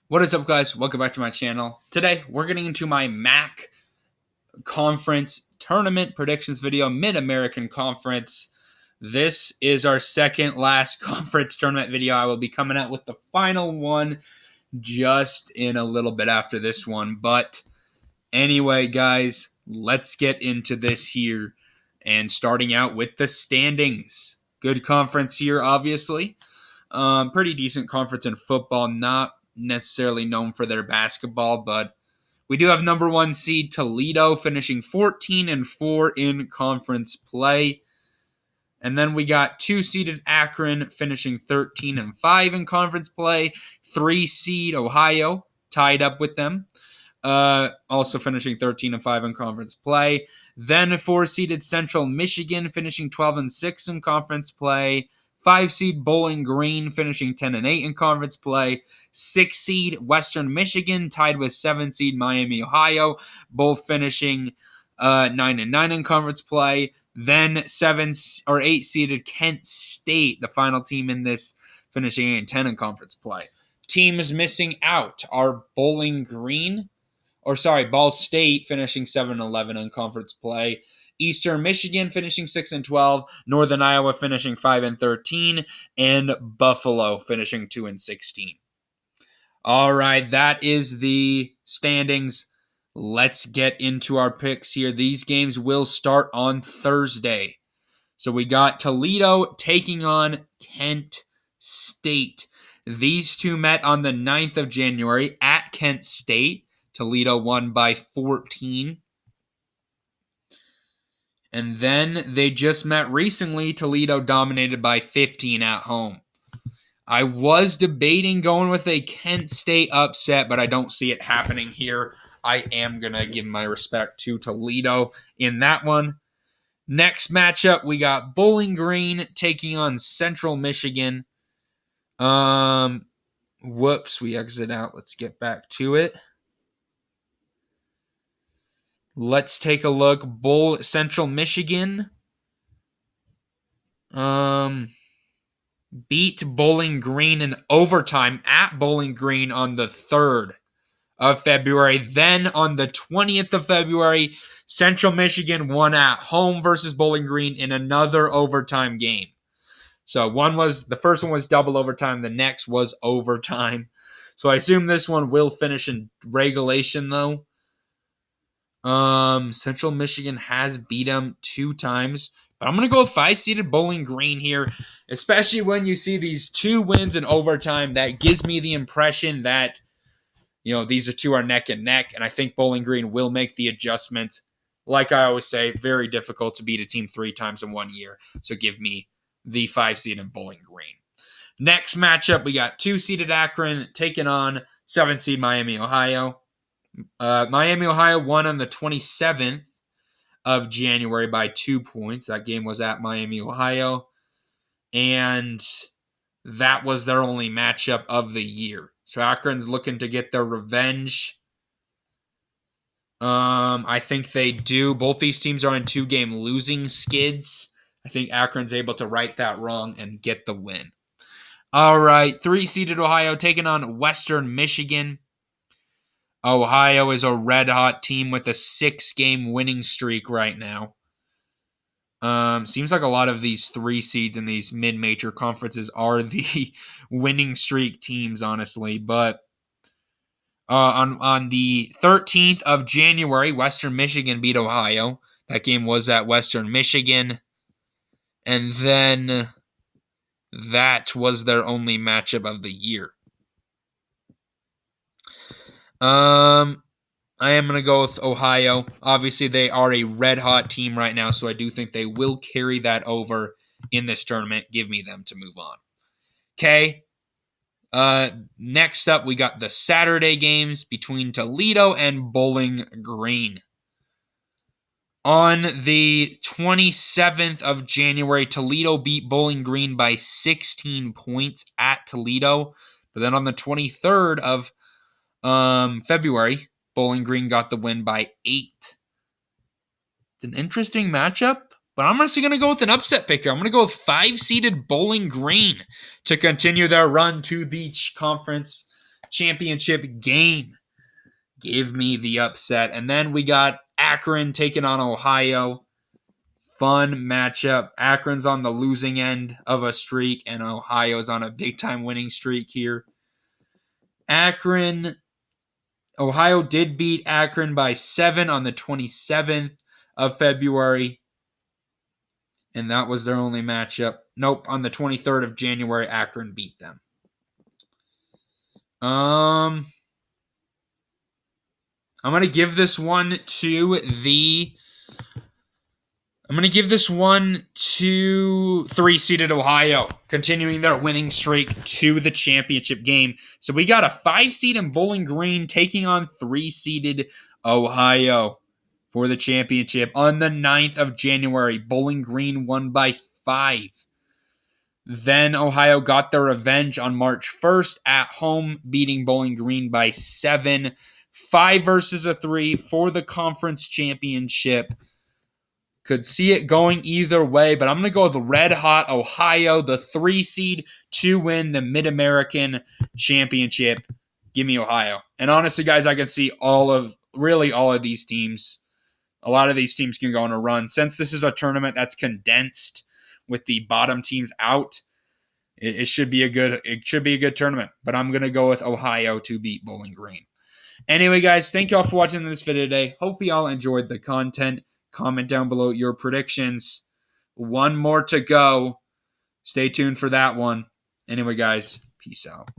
What is up, guys? Welcome back to my channel. Today, we're getting into my MAC Conference Tournament Predictions video, Mid-American Conference. This is our second last conference tournament video. I will be coming out with the final one just in a little bit after this one. But anyway, guys, let's get into this here. And starting out with the standings. Good conference here, obviously. Pretty decent conference in football. Not necessarily known for their basketball, but we do have number one seed Toledo finishing 14-4 in conference play. And then we got two-seeded Akron finishing 13-5 in conference play. Three-seed Ohio tied up with them, also finishing 13-5 in conference play. Then four-seeded Central Michigan finishing 12-6 in conference play. Five-seed Bowling Green finishing 10-8 in conference play. Six-seed Western Michigan tied with seven-seed Miami, Ohio, both finishing 9-9 in conference play. Then eight-seeded Kent State, the final team in this, finishing 8-10 in conference play. Teams missing out are Ball State finishing 7-11 in conference play. Eastern Michigan finishing 6-12, Northern Iowa finishing 5-13, and Buffalo finishing 2-16. All right, that is the standings. Let's get into our picks here. These games will start on Thursday. So we got Toledo taking on Kent State. These two met on the 9th of January at Kent State. Toledo won by 14. And then they just met recently. Toledo dominated by 15 at home. I was debating going with a Kent State upset, but I don't see it happening here. I am going to give my respect to Toledo in that one. Next matchup, we got Bowling Green taking on Central Michigan. Whoops, we exit out. Let's get back to it. Let's take a look. Central Michigan beat Bowling Green in overtime at Bowling Green on the 3rd of February. Then on the 20th of February, Central Michigan won at home versus Bowling Green in another overtime game. So the first one was double overtime. The next was overtime. So I assume this one will finish in regulation, though. Central Michigan has beat them 2 times. But I'm going to go with 5-seeded Bowling Green here, especially when you see these 2 wins in overtime. That gives me the impression that, these two are neck and neck, and I think Bowling Green will make the adjustment. Like I always say, very difficult to beat a team 3 times in 1 year. So give me the 5-seed in Bowling Green. Next matchup, we got 2-seeded Akron taking on 7-seed Miami, Ohio. Miami, Ohio won on the 27th of January by 2 points. That game was at Miami, Ohio. And that was their only matchup of the year. So Akron's looking to get their revenge. I think they do. Both these teams are on 2-game losing skids. I think Akron's able to right that wrong and get the win. All right, 3-seeded Ohio taking on Western Michigan. Ohio is a red-hot team with a 6-game winning streak right now. Seems like a lot of these 3 seeds in these mid-major conferences are the winning streak teams, honestly. But on the 13th of January, Western Michigan beat Ohio. That game was at Western Michigan. And then that was their only matchup of the year. I am going to go with Ohio. Obviously, they are a red-hot team right now, so I do think they will carry that over in this tournament. Give me them to move on. Okay. Next up, we got the Saturday games between Toledo and Bowling Green. On the 27th of January, Toledo beat Bowling Green by 16 points at Toledo. But then on the 23rd of February, Bowling Green got the win by 8. It's an interesting matchup, but I'm actually going to go with an upset picker. I'm going to go with 5-seeded Bowling Green to continue their run to the conference championship game. Give me the upset. And then we got Akron taking on Ohio. Fun matchup. Akron's on the losing end of a streak, and Ohio's on a big-time winning streak here. Ohio did beat Akron by 7 on the 27th of February, and that was their only matchup. Nope, on the 23rd of January, Akron beat them. I'm going to give this one to 3-seeded Ohio, continuing their winning streak to the championship game. So we got a 5-seed in Bowling Green taking on 3-seeded Ohio for the championship on the 9th of January. Bowling Green won by 5. Then Ohio got their revenge on March 1st at home, beating Bowling Green by 7. 5 versus a 3 for the conference championship. Could see it going either way, but I'm going to go with red hot Ohio, the 3-seed, to win the Mid-American Championship. Give me Ohio. And honestly, guys, I can see all of these teams. A lot of these teams can go on a run. Since this is a tournament that's condensed with the bottom teams out, it should be a good tournament. But I'm going to go with Ohio to beat Bowling Green. Anyway, guys, thank you all for watching this video today. Hope you all enjoyed the content. Comment down below your predictions. One more to go. Stay tuned for that one. Anyway, guys, peace out.